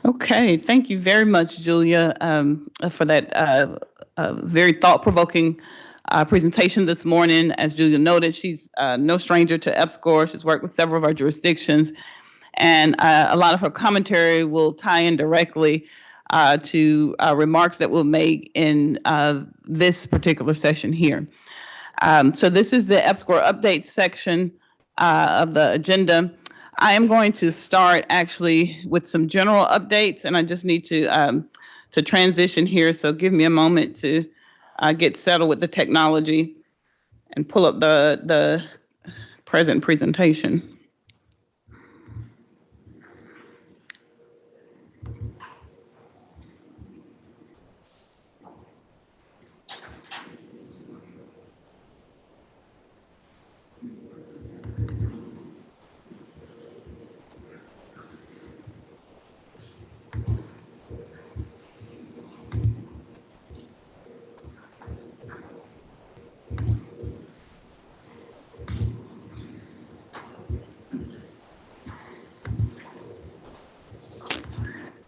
Okay, thank you very much, Julia, for that very thought-provoking presentation this morning. As Julia noted, she's no stranger to EPSCoR. She's worked with several of our jurisdictions, and a lot of her commentary will tie in directly to remarks that we'll make in this particular session here. So this is the EPSCoR update section of the agenda. I am going to start actually with some general updates, and I just need to transition here. So give me a moment to get settled with the technology and pull up the present presentation.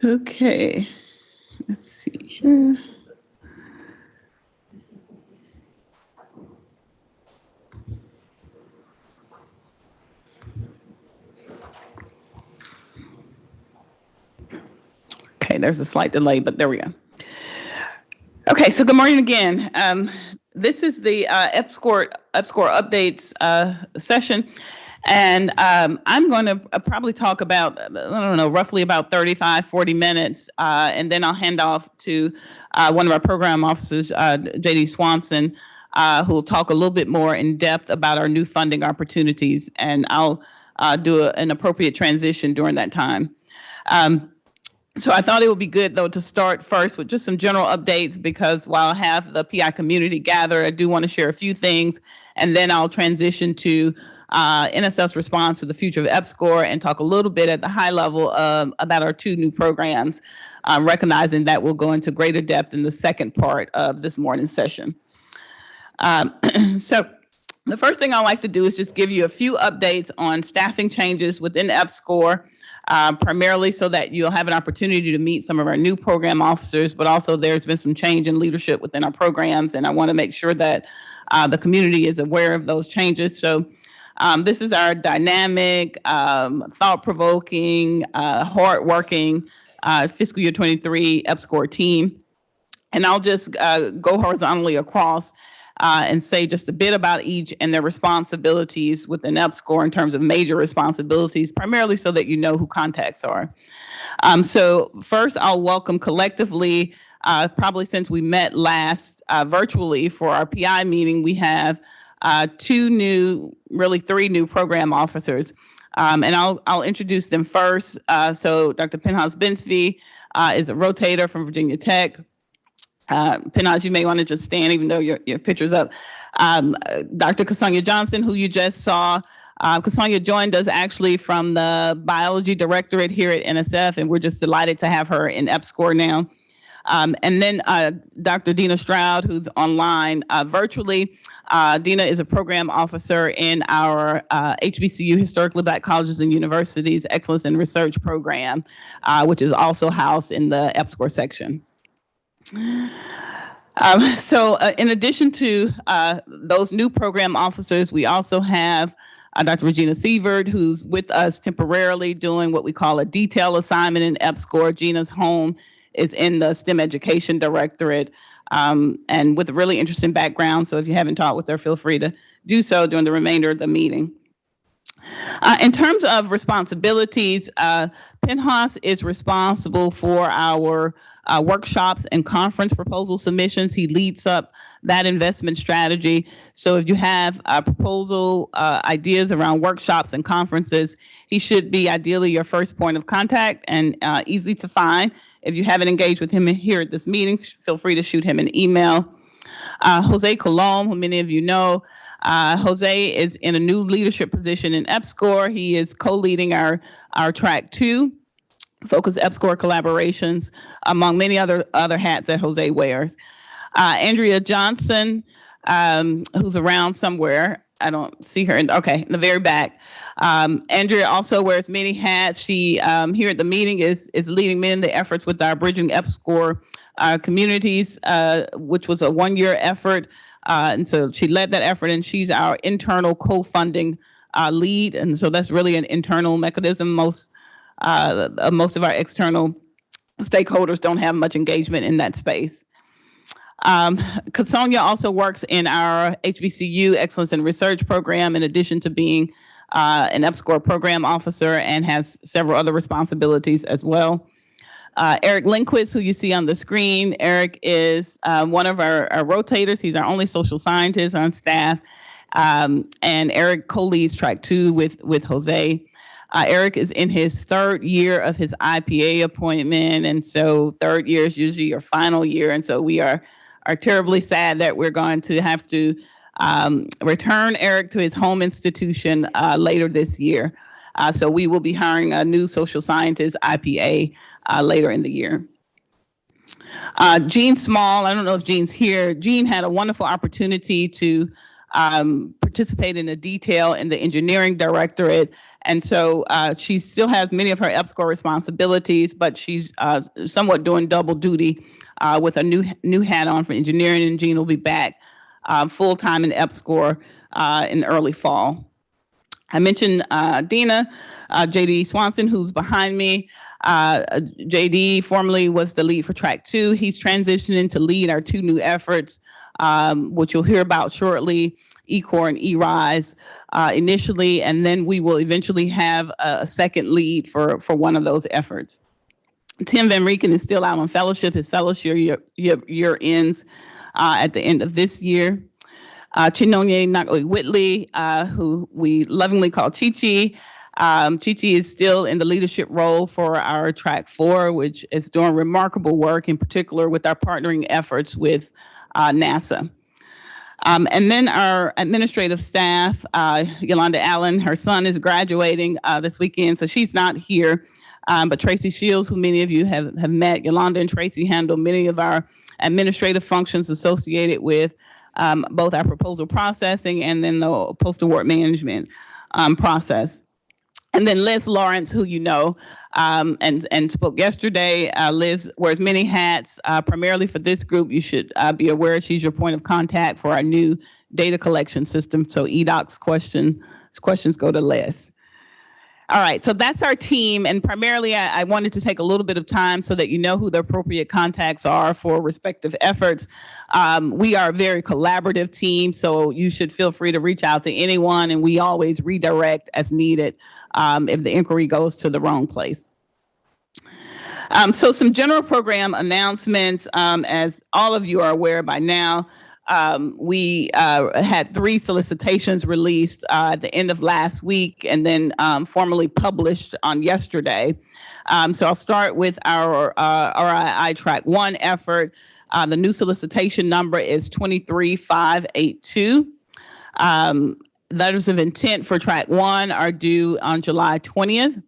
Okay, let's see here. Okay, there's a slight delay, but there we go. Okay, so good morning again. This is the EPSCoR updates session. And I'm going to probably talk about, I don't know, roughly about 35, 40 minutes. And then I'll hand off to one of our program officers, JD Swanson, who will talk a little bit more in depth about our new funding opportunities. And I'll do an appropriate transition during that time. So I thought it would be good, though, to start first with just some general updates, because while I have the PI community gathered, I do want to share a few things, and then I'll transition to NSF's response to the future of EPSCoR and talk a little bit at the high level about our two new programs, recognizing that we'll go into greater depth in the second part of this morning's session. So the first thing I like to do is just give you a few updates on staffing changes within EPSCoR, primarily so that you'll have an opportunity to meet some of our new program officers, but also there's been some change in leadership within our programs, and I want to make sure that the community is aware of those changes. So this is our dynamic, thought-provoking, hard-working fiscal year 23 EPSCoR team. And I'll just go horizontally across and say just a bit about each and their responsibilities within EPSCoR in terms of major responsibilities, primarily so that you know who contacts are. So first, I'll welcome collectively, probably since we met last virtually for our PI meeting, we have three new program officers. And I'll introduce them first. So Dr. Pinhas Binsby is a rotator from Virginia Tech. Pinhas, you may want to just stand even though your picture's up. Dr. Cassandra Johnson, who you just saw. Cassandra joined us actually from the biology directorate here at NSF, and we're just delighted to have her in EPSCoR now. And then Dr. Dina Stroud, who's online virtually. Dina is a program officer in our HBCU, Historically Black Colleges and Universities Excellence in Research program, which is also housed in the EPSCoR section. So in addition to those new program officers, we also have Dr. Regina Sievert, who's with us temporarily doing what we call a detail assignment in EPSCoR. Gina's home is in the STEM Education Directorate, and with a really interesting background. So if you haven't talked with her, feel free to do so during the remainder of the meeting. In terms of responsibilities, Pinhas is responsible for our workshops and conference proposal submissions. He leads up that investment strategy. So if you have proposal ideas around workshops and conferences, he should be ideally your first point of contact and easy to find. If you haven't engaged with him here at this meeting, feel free to shoot him an email. Jose Colom, who many of you know, Jose is in a new leadership position in EPSCoR. He is co-leading our track 2, Focus EPSCoR collaborations, among many other hats that Jose wears. Andrea Johnson, who's around somewhere, I don't see her in the very back. Andrea also wears many hats. She here at the meeting is leading many of the efforts with our Bridging EPSCoR communities, which was a 1-year effort. And so she led that effort, and she's our internal co-funding lead. And so that's really an internal mechanism. Most of our external stakeholders don't have much engagement in that space. Sonia also works in our HBCU Excellence in Research program, in addition to being an EPSCoR program officer, and has several other responsibilities as well. Eric Lindquist, who you see on the screen, Eric is one of our rotators. He's our only social scientist on staff. And Eric co-leads Track 2 with Jose. Eric is in his 3rd year of his IPA appointment, and so 3rd year is usually your final year, and so we are terribly sad that we're going to have to return Eric to his home institution later this year. So we will be hiring a new social scientist IPA later in the year. Jean Small, I don't know if Jean's here. Jean had a wonderful opportunity to participate in a detail in the engineering directorate. And so she still has many of her EPSCoR responsibilities, but she's somewhat doing double duty with a new hat on for engineering, and Jean will be back full-time in EPSCoR in early fall. I mentioned Dina, JD Swanson, who's behind me. JD formerly was the lead for Track 2. He's transitioning to lead our 2 new efforts, which you'll hear about shortly, EPSCoR and ERISE initially, and then we will eventually have a second lead for one of those efforts. Tim Van Rieken is still out on fellowship. His fellowship year ends at the end of this year. Chinonye Nakoi Whitley, who we lovingly call Chi-Chi. Chi-Chi is still in the leadership role for our Track 4, which is doing remarkable work, in particular with our partnering efforts with NASA. And then our administrative staff, Yolanda Allen, her son is graduating this weekend, so she's not here. But Tracy Shields, who many of you have met, Yolanda and Tracy handle many of our administrative functions associated with both our proposal processing and then the post-award management process. And then Liz Lawrence, who you know, and spoke yesterday. Liz wears many hats, primarily for this group. You should be aware she's your point of contact for our new data collection system. So EDOC's questions go to Liz. All right, so that's our team, and primarily I wanted to take a little bit of time so that you know who the appropriate contacts are for respective efforts. We are a very collaborative team, so you should feel free to reach out to anyone, and we always redirect as needed if the inquiry goes to the wrong place. So some general program announcements, as all of you are aware by now. We had 3 solicitations released at the end of last week and then formally published on yesterday. So I'll start with our RII Track 1 effort. The new solicitation number is 23582. Letters of intent for Track 1 are due on July 20th.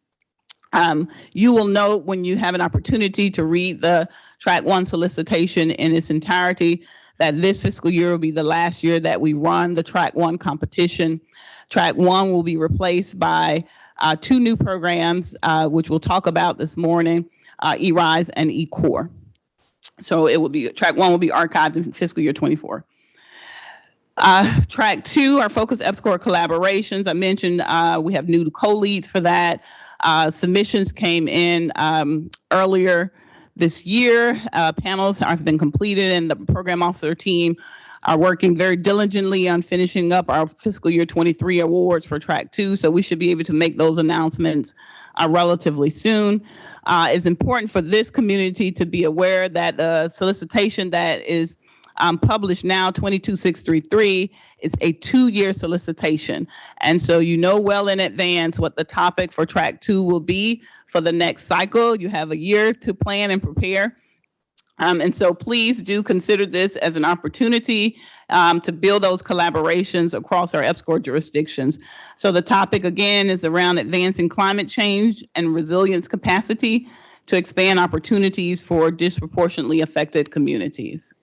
You will note when you have an opportunity to read the Track 1 solicitation in its entirety that this fiscal year will be the last year that we run the Track 1 competition. Track 1 will be replaced by 2 new programs, which we'll talk about this morning, ERISE and EPSCoR. So it will be, Track 1 will be archived in fiscal year 24. Track 2, our Focus EPSCoR collaborations. I mentioned we have new co-leads for that. Submissions came in earlier this year. Panels have been completed, and the program officer team are working very diligently on finishing up our fiscal year 23 awards for Track 2. So we should be able to make those announcements relatively soon. It's important for this community to be aware that the solicitation that is published now, 22633, it's a 2-year solicitation. And so you know well in advance what the topic for Track 2 will be for the next cycle. You have a year to plan and prepare. And so please do consider this as an opportunity to build those collaborations across our EPSCoR jurisdictions. So the topic again is around advancing climate change and resilience capacity to expand opportunities for disproportionately affected communities.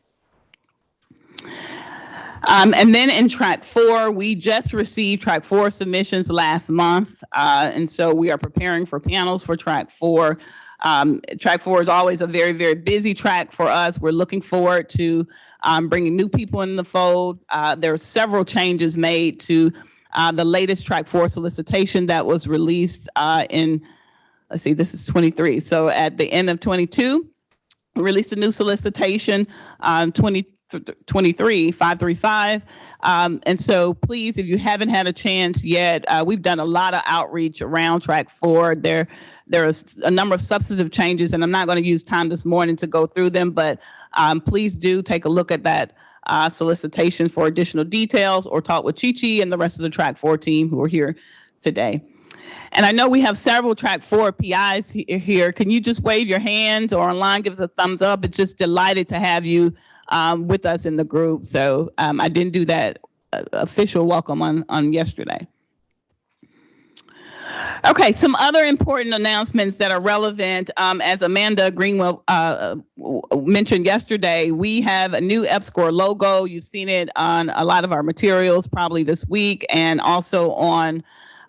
And then in track 4, we just received track 4 submissions last month. And so we are preparing for panels for track 4. Track 4 is always a very, very busy track for us. We're looking forward to bringing new people in the fold. There are several changes made to the latest track 4 solicitation that was released in, let's see, this is 23. So at the end of 22, we released a new solicitation, 535. And so please, if you haven't had a chance yet, we've done a lot of outreach around track 4. There is a number of substantive changes, and I'm not going to use time this morning to go through them, but please do take a look at that solicitation for additional details, or talk with Chi-Chi and the rest of the track 4 team who are here today. And I know we have several track 4 PIs here. Can you just wave your hands or online, give us a thumbs up? It's just delighted to have you with us in the group. So I didn't do that official welcome on yesterday. Okay, some other important announcements that are relevant. As Amanda Greenwell mentioned yesterday, we have a new EPSCoR logo. You've seen it on a lot of our materials probably this week, and also on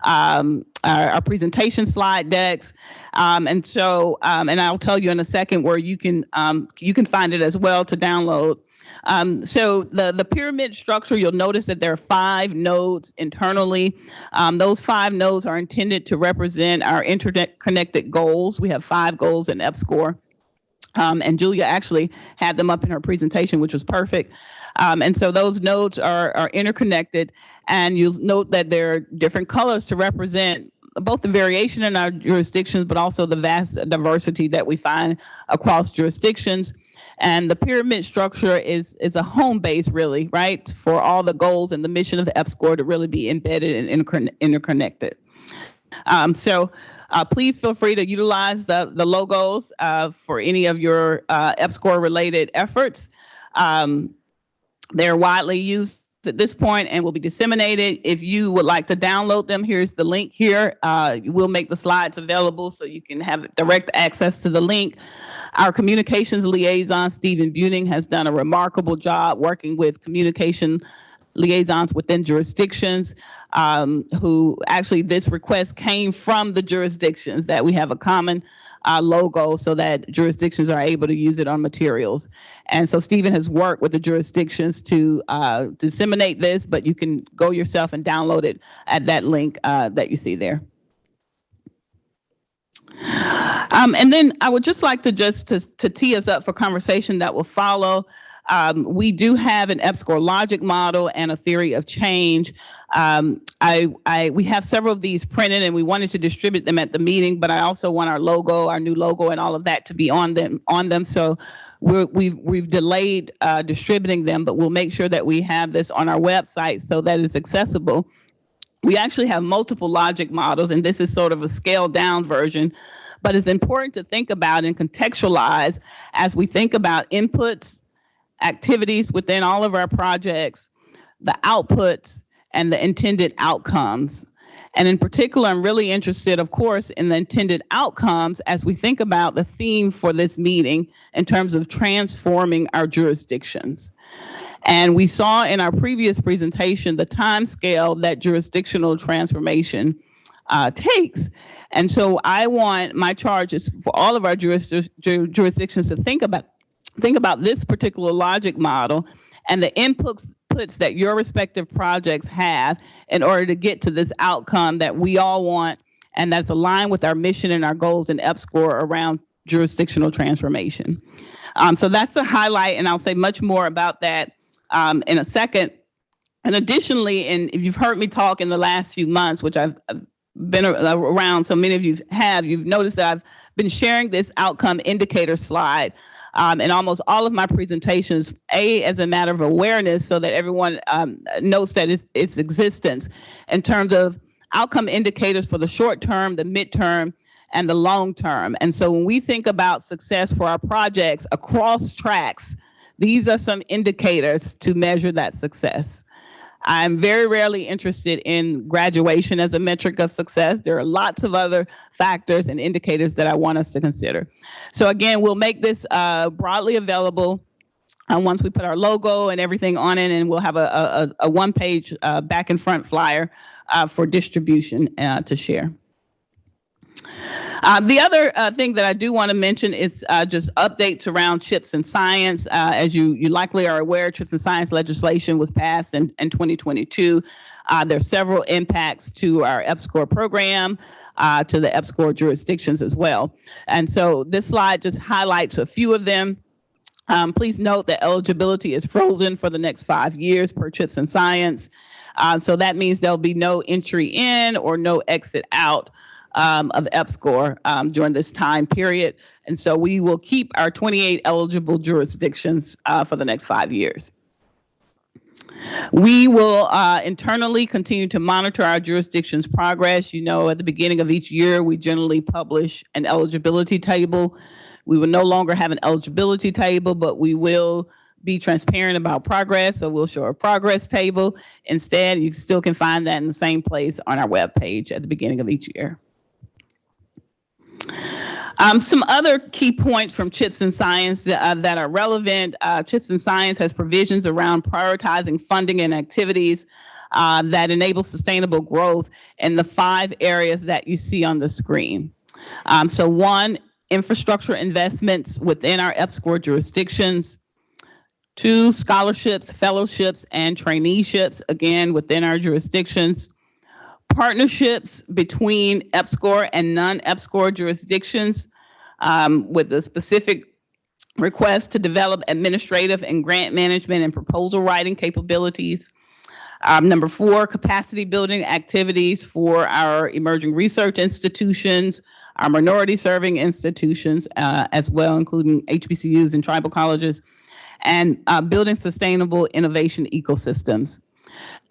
our presentation slide decks. And I'll tell you in a second where you can find it as well to download. So the pyramid structure, you'll notice that there are 5 nodes internally. Those 5 nodes are intended to represent our internet-connected goals. We have 5 goals in EPSCoR. And Julia actually had them up in her presentation, which was perfect. And so those nodes are interconnected, and you'll note that there are different colors to represent both the variation in our jurisdictions, but also the vast diversity that we find across jurisdictions. And the pyramid structure is a home base, really, right, for all the goals and the mission of the EPSCoR to really be embedded and interconnected. So please feel free to utilize the logos for any of your EPSCoR related efforts. They're widely used at this point and will be disseminated. If you would like to download them, here's the link here. We'll make the slides available so you can have direct access to the link. Our communications liaison, Stephen Buning, has done a remarkable job working with communication liaisons within jurisdictions, who actually this request came from the jurisdictions, that we have a common logo so that jurisdictions are able to use it on materials. And so Stephen has worked with the jurisdictions to disseminate this, but you can go yourself and download it at that link that you see there. And then I would just like to to tee us up for conversation that will follow. We do have an EPSCoR logic model and a theory of change. We have several of these printed, and we wanted to distribute them at the meeting, but I also want our logo, our new logo, and all of that to be on them. So we've delayed distributing them, but we'll make sure that we have this on our website so that it's accessible. We actually have multiple logic models, and this is sort of a scaled down version, but it's important to think about and contextualize as we think about inputs, activities within all of our projects, the outputs, and the intended outcomes. And in particular, I'm really interested, of course, in the intended outcomes as we think about the theme for this meeting in terms of transforming our jurisdictions. And we saw in our previous presentation the time scale that jurisdictional transformation takes. And so my charge is for all of our jurisdictions to think about this particular logic model and the inputs that your respective projects have in order to get to this outcome that we all want, and that's aligned with our mission and our goals in EPSCoR around jurisdictional transformation. So that's a highlight, and I'll say much more about that in a second. And additionally, and if you've heard me talk in the last few months, which I've been around, so many of you you've noticed that I've been sharing this outcome indicator slide in almost all of my presentations, as a matter of awareness, so that everyone knows that its existence in terms of outcome indicators for the short term, the midterm, and the long term. And so when we think about success for our projects across tracks, these are some indicators to measure that success. I'm very rarely interested in graduation as a metric of success. There are lots of other factors and indicators that I want us to consider. So again, we'll make this broadly available once we put our logo and everything on it, and we'll have a one-page back and front flyer for distribution to share. The other thing that I do want to mention is just updates around CHIPS and science. As you likely are aware, CHIPS and science legislation was passed in 2022. There are several impacts to our EPSCoR program, to the EPSCoR jurisdictions as well. And so this slide just highlights a few of them. Please note that eligibility is frozen for the next 5 years per CHIPS and science. So that means there'll be no entry in or no exit out of EPSCoR during this time period. And so we will keep our 28 eligible jurisdictions for the next 5 years. We will internally continue to monitor our jurisdiction's progress. You know, at the beginning of each year, we generally publish an eligibility table. We will no longer have an eligibility table, but we will be transparent about progress, so we'll show a progress table. Instead, you still can find that in the same place on our webpage at the beginning of each year. Some other key points from CHIPS and Science that are relevant. CHIPS and Science has provisions around prioritizing funding and activities that enable sustainable growth in the 5 areas that you see on the screen. So 1, infrastructure investments within our EPSCoR jurisdictions. 2, scholarships, fellowships, and traineeships, again, within our jurisdictions. Partnerships between EPSCoR and non-EPSCoR jurisdictions with a specific request to develop administrative and grant management and proposal writing capabilities. Number 4, capacity building activities for our emerging research institutions, our minority serving institutions as well, including HBCUs and tribal colleges, and building sustainable innovation ecosystems.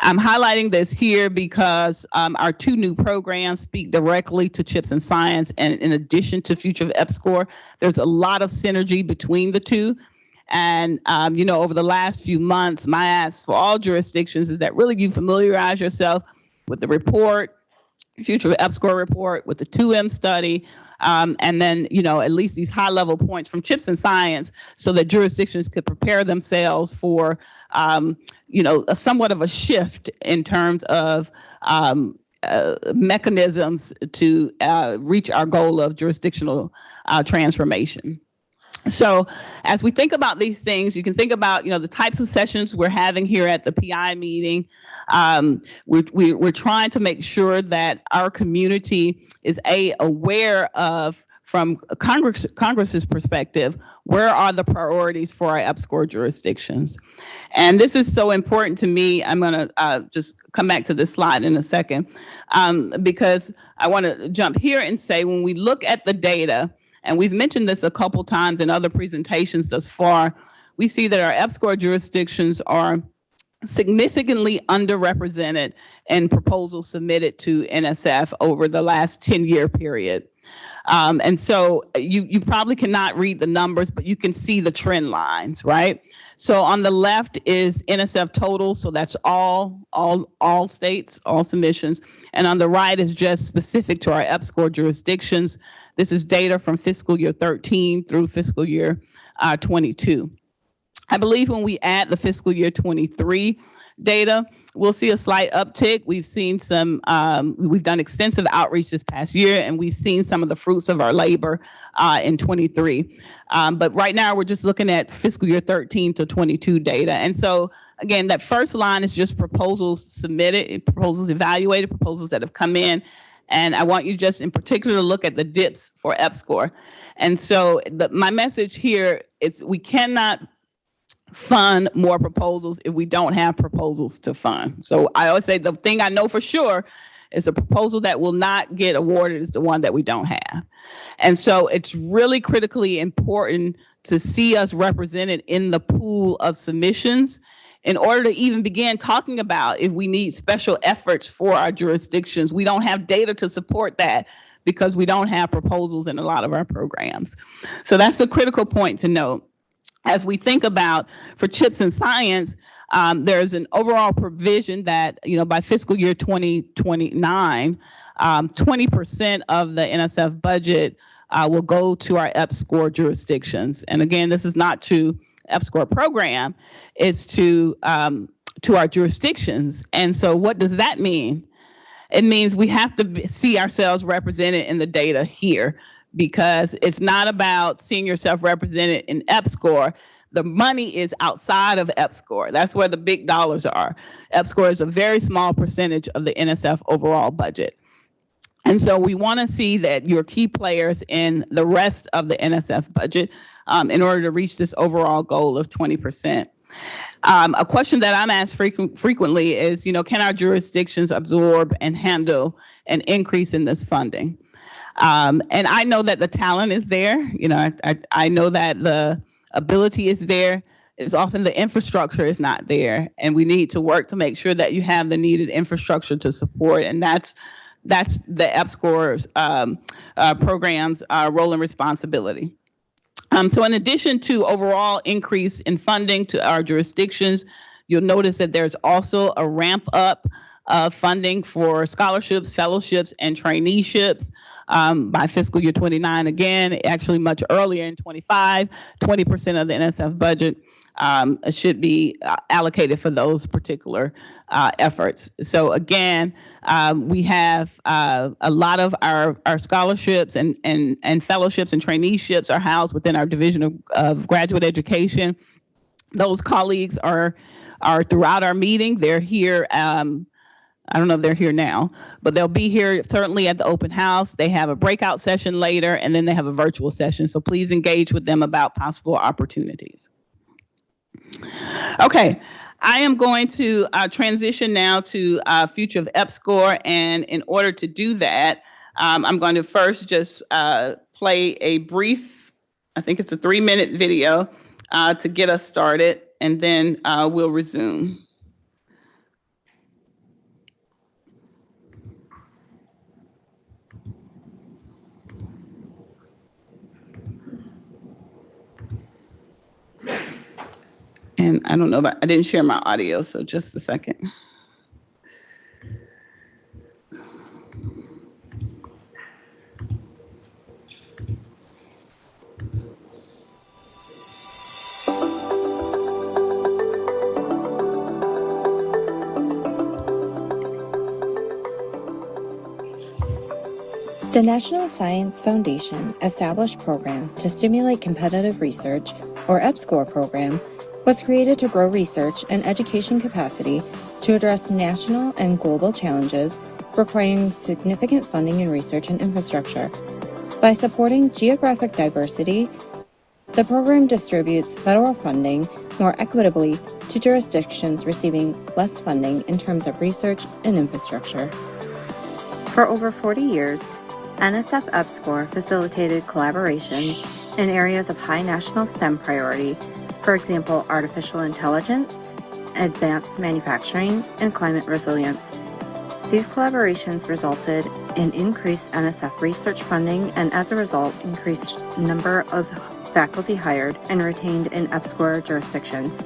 I'm highlighting this here because our 2 new programs speak directly to CHIPS and Science, and in addition to Future of EPSCoR, there's a lot of synergy between the 2. And, you know, over the last few months, my ask for all jurisdictions is that really you familiarize yourself with the report, Future of EPSCoR report, with the 2M study, and then, you know, at least these high-level points from CHIPS and Science so that jurisdictions could prepare themselves for, you know, somewhat of a shift in terms of mechanisms to reach our goal of jurisdictional transformation. So as we think about these things, you can think about, you know, the types of sessions we're having here at the PI meeting. We're trying to make sure that our community is aware of, from Congress's perspective, where are the priorities for our EPSCoR jurisdictions? And this is so important to me. I'm going to just come back to this slide in a second because I want to jump here and say when we look at the data, and we've mentioned this a couple times in other presentations thus far, we see that our EPSCoR jurisdictions are significantly underrepresented in proposals submitted to NSF over the last 10-year period. And so you probably cannot read the numbers, but you can see the trend lines, right? So on the left is NSF total, so that's all states, all submissions. And on the right is just specific to our EPSCoR jurisdictions. This is data from fiscal year 13 through fiscal year 22. I believe when we add the fiscal year 23 data, we'll see a slight uptick. We've seen some, we've done extensive outreach this past year, and we've seen some of the fruits of our labor in 23. But right now, we're just looking at fiscal year 13 to 22 data. And so, again, that first line is just proposals submitted, proposals evaluated, proposals that have come in. And I want you just in particular to look at the DIPs for EPSCoR. And so my message here is we cannot fund more proposals if we don't have proposals to fund. So I always say the thing I know for sure is a proposal that will not get awarded is the one that we don't have. And so it's really critically important to see us represented in the pool of submissions in order to even begin talking about if we need special efforts for our jurisdictions. We don't have data to support that because we don't have proposals in a lot of our programs. So that's a critical point to note. As we think about for CHIPS and Science, there's an overall provision that, you know, by fiscal year 2029, 20% of the NSF budget will go to our EPSCoR jurisdictions. And again, this is not to EPSCoR program is to our jurisdictions. And so what does that mean? It means we have to see ourselves represented in the data here, because it's not about seeing yourself represented in EPSCoR. The money is outside of EPSCoR. That's where the big dollars are. EPSCoR is a very small percentage of the NSF overall budget. And so we want to see that you're key players in the rest of the NSF budget in order to reach this overall goal of 20%. A question that I'm asked frequently is, can our jurisdictions absorb and handle an increase in this funding? And I know that the talent is there. I know that the ability is there. It's often the infrastructure is not there, and we need to work to make sure that you have the needed infrastructure to support. And that's the EPSCoR's program's role and responsibility. So in addition to overall increase in funding to our jurisdictions, you'll notice that there's also a ramp up of funding for scholarships, fellowships, and traineeships by fiscal year 29. Again, actually much earlier in 25, 20% of the NSF budget should be allocated for those particular efforts. So again, we have a lot of our scholarships and fellowships and traineeships are housed within our Division of Graduate Education. Those colleagues are throughout our meeting. They're here. I don't know if they're here now, but they'll be here certainly at the open house. They have a breakout session later, and then they have a virtual session. So please engage with them about possible opportunities. Okay, I am going to transition now to future of EPSCoR, and in order to do that, I'm going to first just play a brief, I think it's a 3-minute video to get us started, and then we'll resume. And I don't know, but I didn't share my audio, so just a second. The National Science Foundation established program to stimulate competitive research, or EPSCoR program, was created to grow research and education capacity to address national and global challenges requiring significant funding in research and infrastructure. By supporting geographic diversity, the program distributes federal funding more equitably to jurisdictions receiving less funding in terms of research and infrastructure. For over 40 years, NSF EPSCoR facilitated collaborations in areas of high national STEM priority, for example, artificial intelligence, advanced manufacturing, and climate resilience. These collaborations resulted in increased NSF research funding and, as a result, increased number of faculty hired and retained in EPSCoR jurisdictions.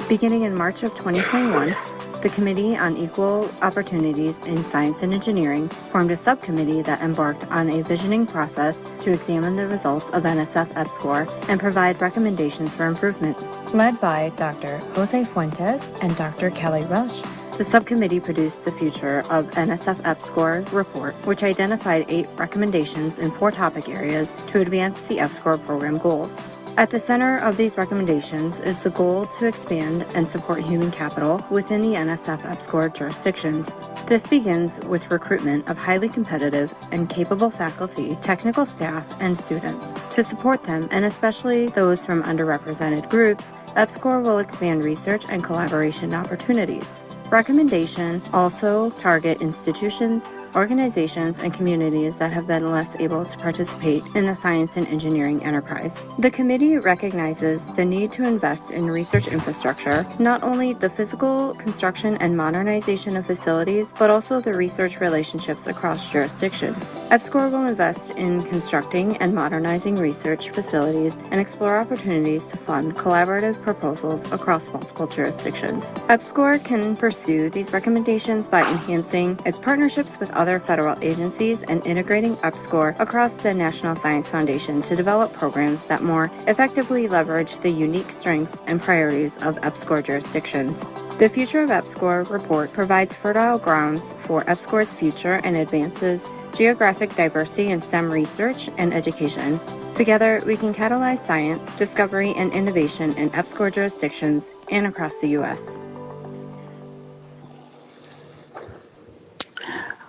Beginning in March of 2021, the Committee on Equal Opportunities in Science and Engineering formed a subcommittee that embarked on a visioning process to examine the results of NSF EPSCoR and provide recommendations for improvement. Led by Dr. Jose Fuentes and Dr. Kelly Rush, the subcommittee produced the Future of NSF EPSCoR report, which identified 8 recommendations in 4 topic areas to advance the EPSCoR program goals. At the center of these recommendations is the goal to expand and support human capital within the NSF EPSCoR jurisdictions. This begins with recruitment of highly competitive and capable faculty, technical staff, and students. To support them, and especially those from underrepresented groups, EPSCoR will expand research and collaboration opportunities. Recommendations also target institutions, organizations, and communities that have been less able to participate in the science and engineering enterprise. The committee recognizes the need to invest in research infrastructure, not only the physical construction and modernization of facilities, but also the research relationships across jurisdictions. EPSCoR will invest in constructing and modernizing research facilities and explore opportunities to fund collaborative proposals across multiple jurisdictions. EPSCoR can pursue these recommendations by enhancing its partnerships with other other federal agencies and integrating EPSCoR across the National Science Foundation to develop programs that more effectively leverage the unique strengths and priorities of EPSCoR jurisdictions. The Future of EPSCoR report provides fertile grounds for EPSCoR's future and advances geographic diversity in STEM research and education. Together, we can catalyze science, discovery, and innovation in EPSCoR jurisdictions and across the U.S.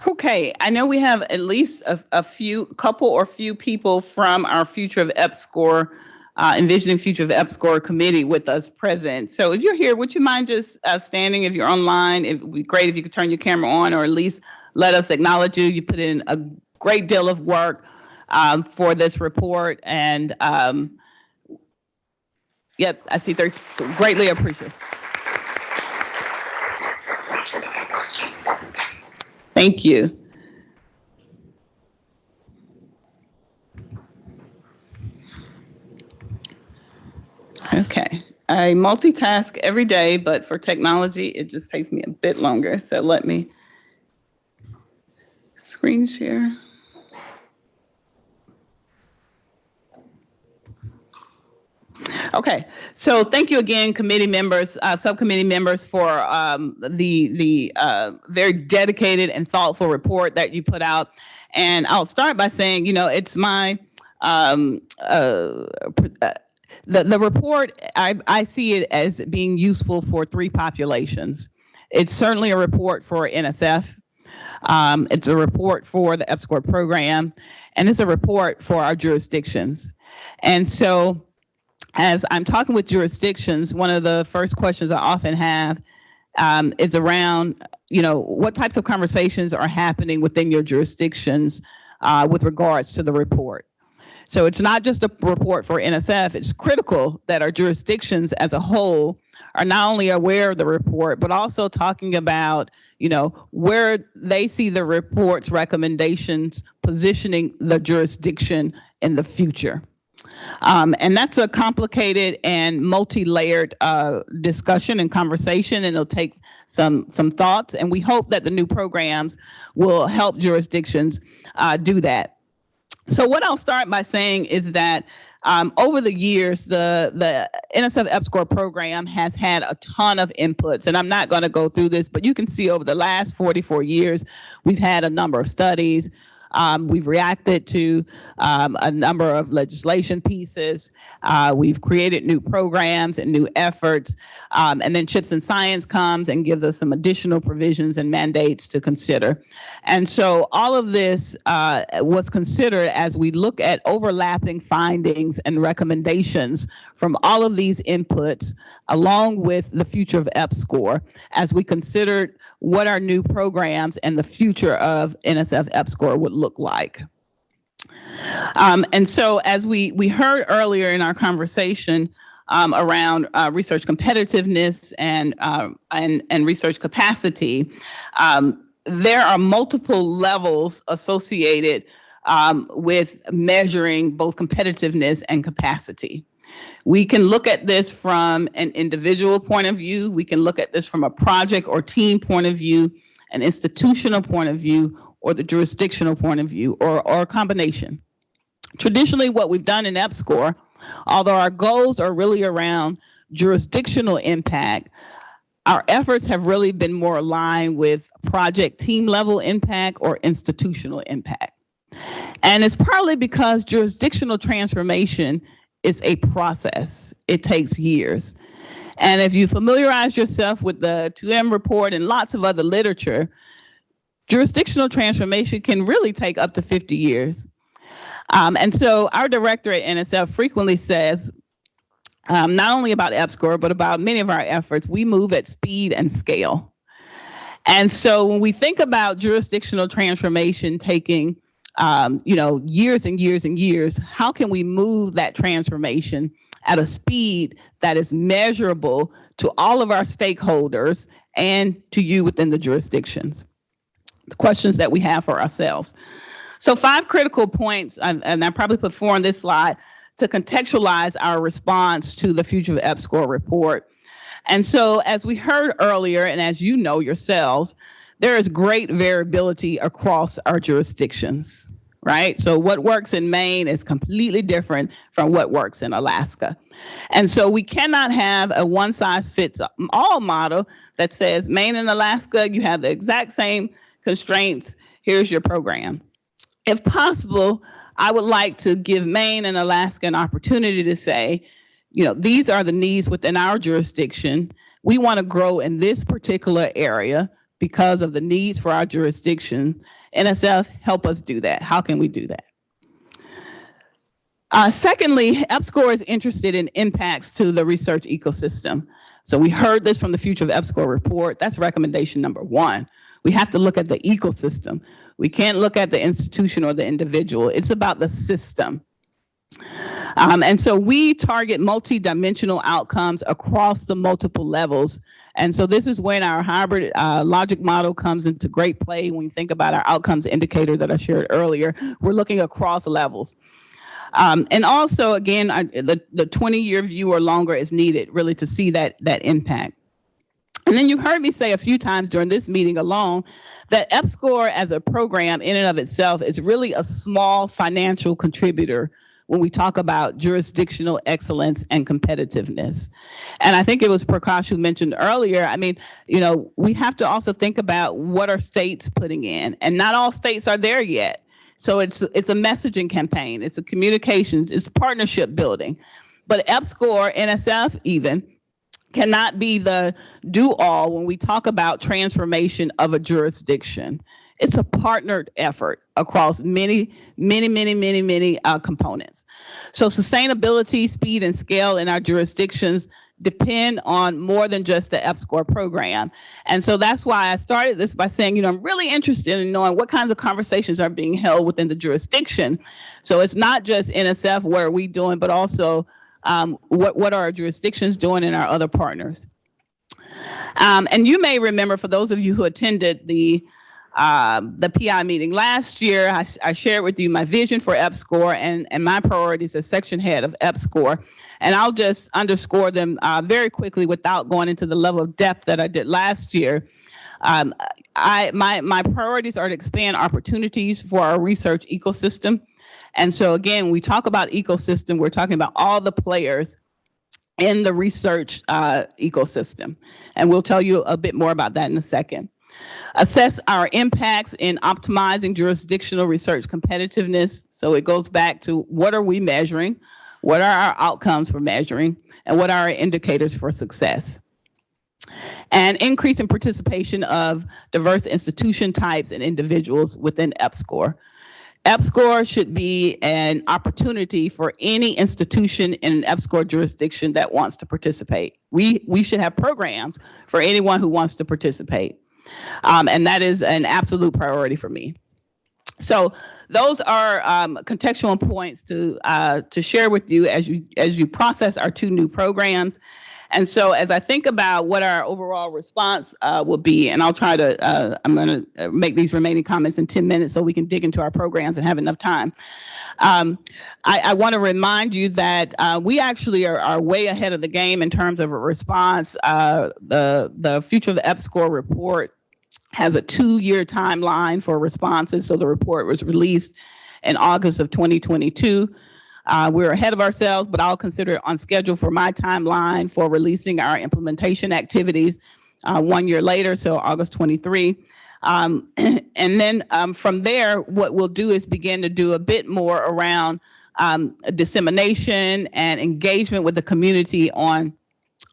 Okay, I know we have at least a few people from our Future of EPSCoR, Envisioning Future of EPSCoR committee with us present. So if you're here, would you mind just standing? If you're online, it would be great if you could turn your camera on, or at least let us acknowledge you. You put in a great deal of work for this report, and yep, I see there. So greatly appreciate. Thank you. Okay, I multitask every day, but for technology, it just takes me a bit longer. So let me screen share. Okay, so thank you again, committee members, subcommittee members, for the very dedicated and thoughtful report that you put out. And I'll start by saying, it's my the report. I see it as being useful for three populations. It's certainly a report for NSF. It's a report for the EPSCoR program, and it's a report for our jurisdictions. And so, as I'm talking with jurisdictions, one of the first questions I often have is around, what types of conversations are happening within your jurisdictions with regards to the report. So it's not just a report for NSF. It's critical that our jurisdictions as a whole are not only aware of the report, but also talking about, where they see the report's recommendations positioning the jurisdiction in the future. And that's a complicated and multi-layered discussion and conversation, and it'll take some thoughts. And we hope that the new programs will help jurisdictions do that. So what I'll start by saying is that over the years, the NSF EPSCoR program has had a ton of inputs, and I'm not going to go through this, but you can see over the last 44 years, we've had a number of studies. We've reacted to a number of legislation pieces. We've created new programs and new efforts. And then CHIPS and Science comes and gives us some additional provisions and mandates to consider. And so all of this was considered as we look at overlapping findings and recommendations from all of these inputs, along with the future of EPSCoR, as we considered what our new programs and the future of NSF EPSCoR would look like. And so as we heard earlier in our conversation around research competitiveness and research capacity, there are multiple levels associated with measuring both competitiveness and capacity. We can look at this from an individual point of view. We can look at this from a project or team point of view, an institutional point of view, or the jurisdictional point of view, or a combination. Traditionally, what we've done in EPSCoR, although our goals are really around jurisdictional impact, our efforts have really been more aligned with project team level impact or institutional impact. And it's partly because jurisdictional transformation is a process. It takes years. And if you familiarize yourself with the 2M report and lots of other literature, jurisdictional transformation can really take up to 50 years. And so our director at NSF frequently says, not only about EPSCoR, but about many of our efforts, we move at speed and scale. And so when we think about jurisdictional transformation taking years and years and years, how can we move that transformation at a speed that is measurable to all of our stakeholders and to you within the jurisdictions? The questions that we have for ourselves. So 5 critical points, and I probably put 4 on this slide, to contextualize our response to the Future of EPSCoR report. And so as we heard earlier, and as you know yourselves, there is great variability across our jurisdictions, right? So what works in Maine is completely different from what works in Alaska. And so we cannot have a one-size-fits-all model that says Maine and Alaska, you have the exact same constraints, here's your program. If possible, I would like to give Maine and Alaska an opportunity to say, these are the needs within our jurisdiction. We want to grow in this particular area because of the needs for our jurisdiction. NSF, help us do that. How can we do that? Secondly, EPSCoR is interested in impacts to the research ecosystem. So we heard this from the Future of EPSCoR report. That's recommendation number 1. We have to look at the ecosystem. We can't look at the institution or the individual. It's about the system. And so we target multi-dimensional outcomes across the multiple levels. And so this is when our hybrid logic model comes into great play. When you think about our outcomes indicator that I shared earlier, we're looking across levels. And also, again, the 20-year view or longer is needed really to see that impact. And then you've heard me say a few times during this meeting alone that EPSCoR as a program in and of itself is really a small financial contributor when we talk about jurisdictional excellence and competitiveness. And I think it was Prakash who mentioned earlier, we have to also think about what are states putting in, and not all states are there yet. So it's a messaging campaign, it's a communications, it's partnership building. But EPSCoR, NSF even, cannot be the do-all when we talk about transformation of a jurisdiction. It's a partnered effort across many components. So sustainability, speed, and scale in our jurisdictions depend on more than just the EPSCoR program. And so that's why I started this by saying, I'm really interested in knowing what kinds of conversations are being held within the jurisdiction. So it's not just NSF, what are we doing, but also what are our jurisdictions doing and our other partners. And you may remember, for those of you who attended the PI meeting last year, I shared with you my vision for EPSCoR and my priorities as section head of EPSCoR. And I'll just underscore them very quickly without going into the level of depth that I did last year. My priorities are to expand opportunities for our research ecosystem. And so again, we talk about ecosystem, we're talking about all the players in the research ecosystem. And we'll tell you a bit more about that in a second. Assess our impacts in optimizing jurisdictional research competitiveness. So it goes back to what are we measuring? What are our outcomes for measuring? And what are our indicators for success? And increase in participation of diverse institution types and individuals within EPSCoR. EPSCoR should be an opportunity for any institution in an EPSCoR jurisdiction that wants to participate. We should have programs for anyone who wants to participate. And that is an absolute priority for me. So those are contextual points to share with you as you process our 2 new programs. And so as I think about what our overall response will be, and I'll try to, I'm going to make these remaining comments in 10 minutes so we can dig into our programs and have enough time. I want to remind you that we actually are way ahead of the game in terms of a response. The Future of the EPSCoR report has a 2-year timeline for responses. So the report was released in August of 2022. We're ahead of ourselves, but I'll consider it on schedule for my timeline for releasing our implementation activities 1 year later, so August 23. And then from there, what we'll do is begin to do a bit more around dissemination and engagement with the community on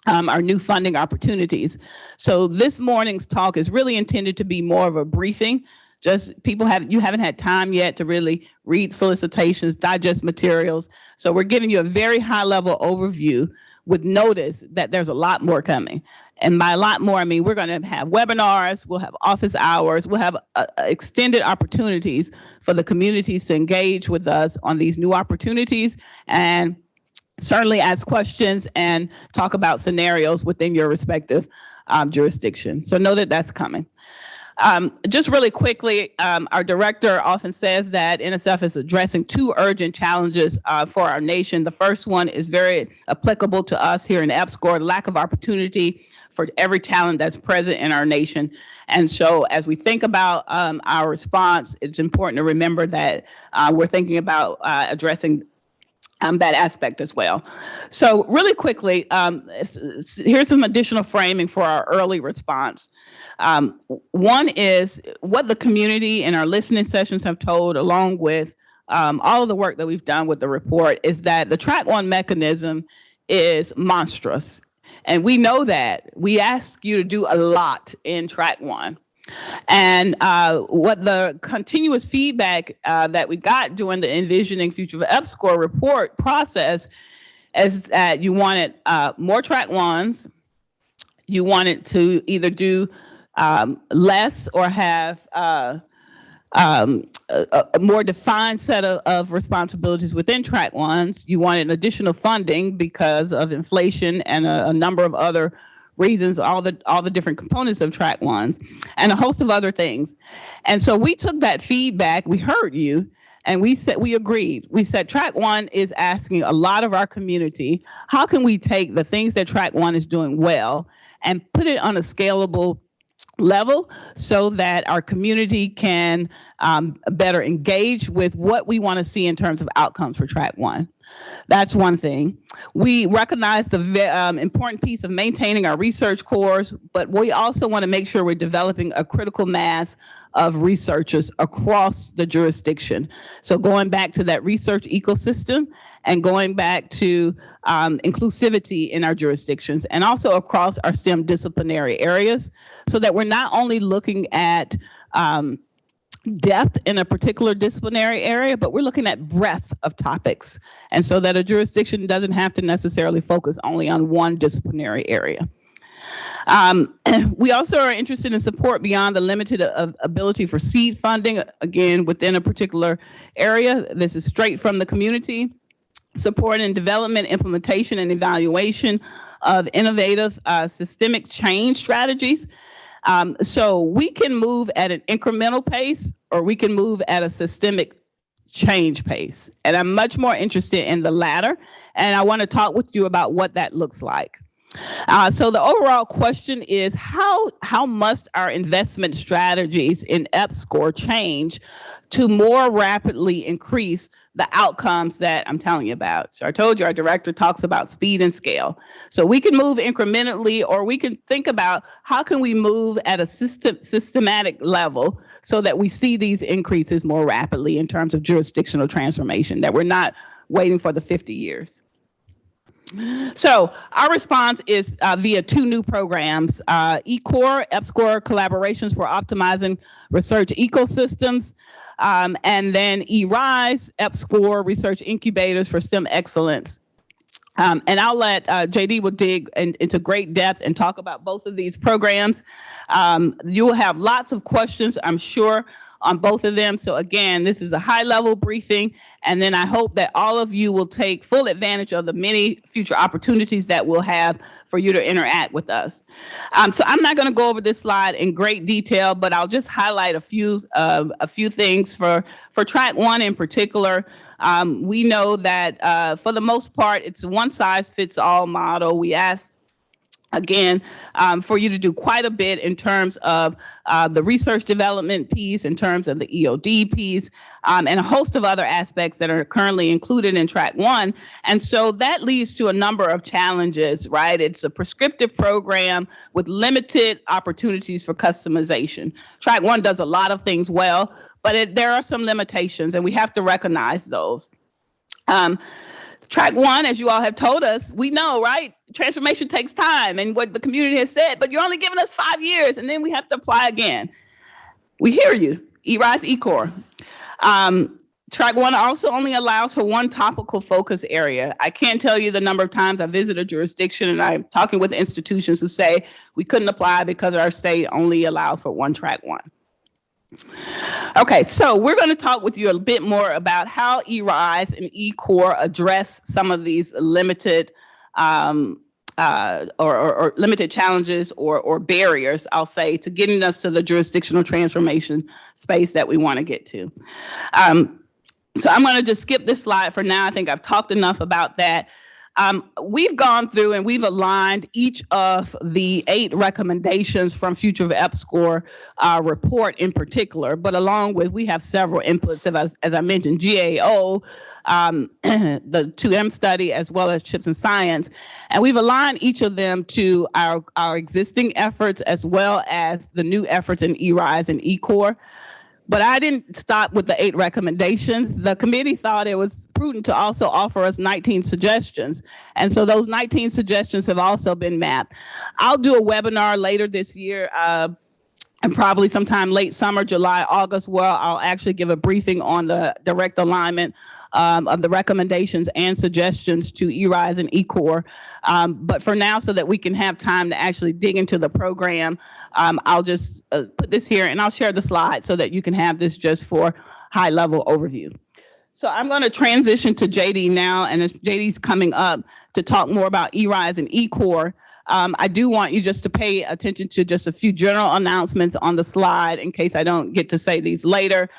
our new funding opportunities. So this morning's talk is really intended to be more of a briefing. Just you haven't had time yet to really read solicitations, digest materials. So we're giving you a very high level overview with notice that there's a lot more coming. And by a lot more, I mean, we're going to have webinars, we'll have office hours, we'll have extended opportunities for the communities to engage with us on these new opportunities and certainly ask questions and talk about scenarios within your respective jurisdiction. So know that that's coming. Just really quickly, our director often says that NSF is addressing two urgent challenges for our nation. The first one is very applicable to us here in EPSCoR, lack of opportunity for every talent that's present in our nation. And so as we think about our response, it's important to remember that we're thinking about addressing that aspect as well. So really quickly, here's some additional framing for our early response. One is what the community and our listening sessions have told, along with all of the work that we've done with the report, is that the Track 1 mechanism is monstrous. And we know that. We ask you to do a lot in Track 1. And what the continuous feedback that we got during the Envisioning Future of EPSCoR report process is that you wanted more Track 1s, you wanted to either do less or have a more defined set of responsibilities within Track 1s. You wanted additional funding because of inflation and a number of other reasons, all the different components of Track 1s, and a host of other things. And so we took that feedback, we heard you, and we agreed. We said Track 1 is asking a lot of our community. How can we take the things that Track 1 is doing well and put it on a scalable level so that our community can better engage with what we want to see in terms of outcomes for Track 1. That's one thing. We recognize the important piece of maintaining our research cores, but we also want to make sure we're developing a critical mass of researchers across the jurisdiction. So going back to that research ecosystem and going back to inclusivity in our jurisdictions and also across our STEM disciplinary areas, so that we're not only looking at depth in a particular disciplinary area, but we're looking at breadth of topics. And so that a jurisdiction doesn't have to necessarily focus only on one disciplinary area. We also are interested in support beyond the limited ability for seed funding, again, within a particular area. This is straight from the community. Support in development, implementation, and evaluation of innovative systemic change strategies. So we can move at an incremental pace, or we can move at a systemic change pace. And I'm much more interested in the latter. And I want to talk with you about what that looks like. So the overall question is, how must our investment strategies in EPSCoR change to more rapidly increase the outcomes that I'm telling you about? So I told you our director talks about speed and scale. So we can move incrementally, or we can think about how can we move at a systematic level so that we see these increases more rapidly in terms of jurisdictional transformation, that we're not waiting for the 50 years. So our response is via two new programs, EPSCoR, EPSCoR Collaborations for Optimizing Research Ecosystems, and then ERISE, EPSCoR Research Incubators for STEM Excellence. And I'll let JD will dig into great depth and talk about both of these programs. You will have lots of questions, I'm sure, on both of them. So again, this is a high-level briefing, and then I hope that all of you will take full advantage of the many future opportunities that we'll have for you to interact with us. So I'm not going to go over this slide in great detail, but I'll just highlight a few things for Track 1 in particular. We know that for the most part, it's a one-size-fits-all model. We ask, again, for you to do quite a bit in terms of the research development piece, in terms of the EOD piece, and a host of other aspects that are currently included in Track 1. And so that leads to a number of challenges, right? It's a prescriptive program with limited opportunities for customization. Track 1 does a lot of things well, but there are some limitations, and we have to recognize those. Track 1, as you all have told us, we know, right? Transformation takes time, and what the community has said, but you're only giving us 5 years, and then we have to apply again. We hear you, ERISE, EPSCoR. Track 1 also only allows for one topical focus area. I can't tell you the number of times I visit a jurisdiction and I'm talking with institutions who say we couldn't apply because our state only allows for one Track 1. Okay, so we're going to talk with you a bit more about how ERISE and EPSCoR address some of these limited or limited challenges or barriers, I'll say, to getting us to the jurisdictional transformation space that we want to get to. So I'm going to just skip this slide for now. I think I've talked enough about that. We've gone through and we've aligned each of the 8 recommendations from Future of EPSCoR report in particular, but along with, we have several inputs, as I mentioned, GAO, the 2M study, as well as CHIPS and Science. And we've aligned each of them to our existing efforts, as well as the new efforts in ERISE and EPSCoR. But I didn't stop with the 8 recommendations. The committee thought it was prudent to also offer us 19 suggestions. And so those 19 suggestions have also been mapped. I'll do a webinar later this year, and probably sometime late summer, July, August, where I'll actually give a briefing on the direct alignment of the recommendations and suggestions to ERISE and EPSCoR. But for now, so that we can have time to actually dig into the program, I'll just put this here and I'll share the slide so that you can have this just for high-level overview. So I'm going to transition to JD now, and as JD's coming up to talk more about ERISE and EPSCoR, I do want you just to pay attention to just a few general announcements on the slide in case I don't get to say these later.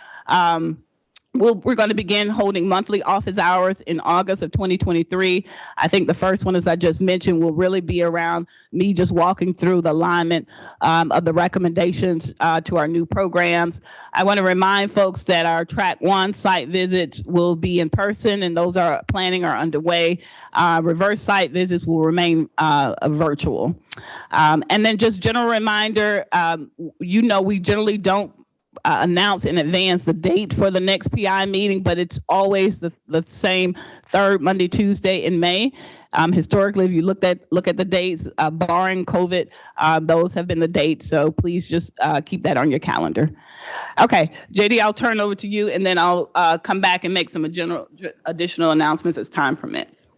We're going to begin holding monthly office hours in August of 2023. I think the first one, as I just mentioned, will really be around me just walking through the alignment of the recommendations to our new programs. I want to remind folks that our Track 1 site visits will be in person, and those are underway. Reverse site visits will remain virtual. And then just general reminder, we generally don't announce in advance the date for the next PI meeting, but it's always the same third Monday, Tuesday in May. Historically, if you look at the dates, barring COVID, those have been the dates. So please just keep that on your calendar. Okay, JD, I'll turn over to you, and then I'll come back and make some additional announcements as time permits.